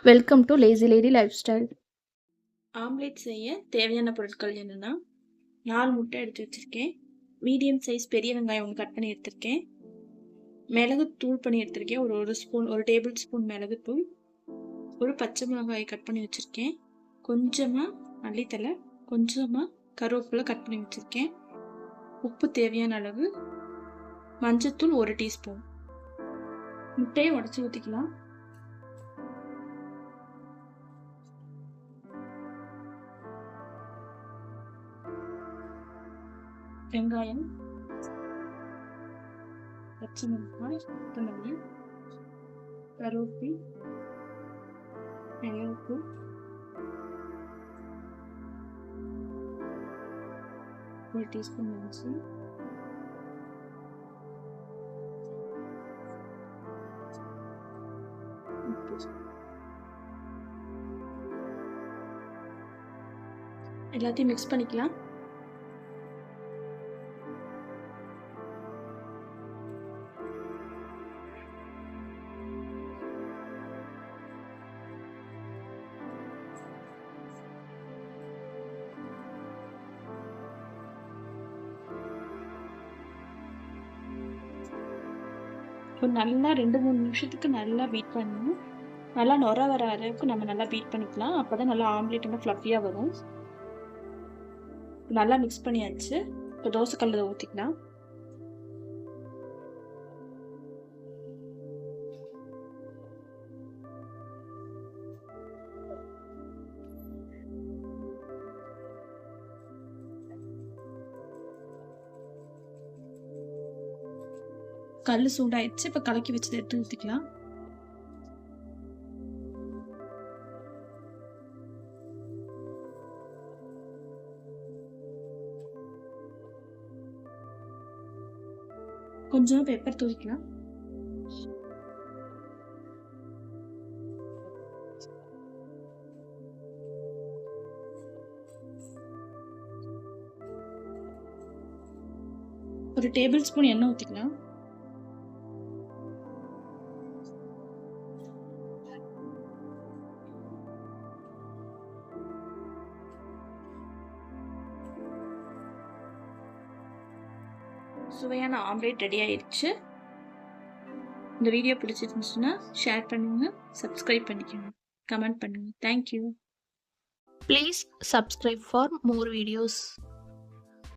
Welcome to lazy lady life style. Omelette செய்ய தேவையான பொருட்கள் என்னென்னா, 4 முட்டை எடுத்து வச்சுருக்கேன், மீடியம் சைஸ் பெரிய வெங்காயம் ஒன்று கட் பண்ணி எடுத்திருக்கேன், மிளகு தூள் பண்ணி எடுத்திருக்கேன், ஒரு டேபிள் ஸ்பூன் மிளகுத்தூள், ஒரு பச்சை மிளகாய் கட் பண்ணி வச்சுருக்கேன், கொஞ்சமாக மல்லித்தலை, கொஞ்சமாக கருவேப்பிலை கட் பண்ணி வச்சுருக்கேன், உப்பு தேவையான அளவு, மஞ்சத்தூள் 1 டீஸ்பூன். முட்டையை உடச்சி ஊற்றிக்கலாம். வெங்காயம், பச்சை மிளகாய், கொத்தமல்லி, கருவேப்பிலை, மிளகுத்தூள், ஒரு டீஸ்பூன் மஞ்சள், எல்லாத்தையும் மிக்ஸ் பண்ணிக்கலாம். நல்லா 2-3 நிமிஷத்துக்கு நல்லா பீட் பண்ணணும். நல்லா நுர வர அளவுக்கு நம்ம நல்லா பீட் பண்ணிக்கலாம். அப்போதான் நல்லா ஆம்லேட் வந்து ஃப்ளஃபியாக வரும். நல்லா மிக்ஸ் பண்ணியாச்சு. இப்போ தோசைக்கல்லில் ஊற்றிக்கலாம். கல் சூடாயிடுச்சு. இப்போ கலக்கி வச்சதை எடுத்து ஊற்றிக்கலாம். கொஞ்சம் பெப்பர் தூவிக்கலாம். ஒரு டேபிள் ஸ்பூன் எண்ணெய் ஊற்றிக்கலாம். சுவையான ஆம்லேட் ரெடி ஆயிடுச்சு. இந்த வீடியோ பிடிச்சிருந்துச்சுன்னா ஷேர் பண்ணுங்க, சப்ஸ்கிரைப் பண்ணிக்கோங்க, கமெண்ட் பண்ணுங்க. Thank you. Please subscribe for more videos.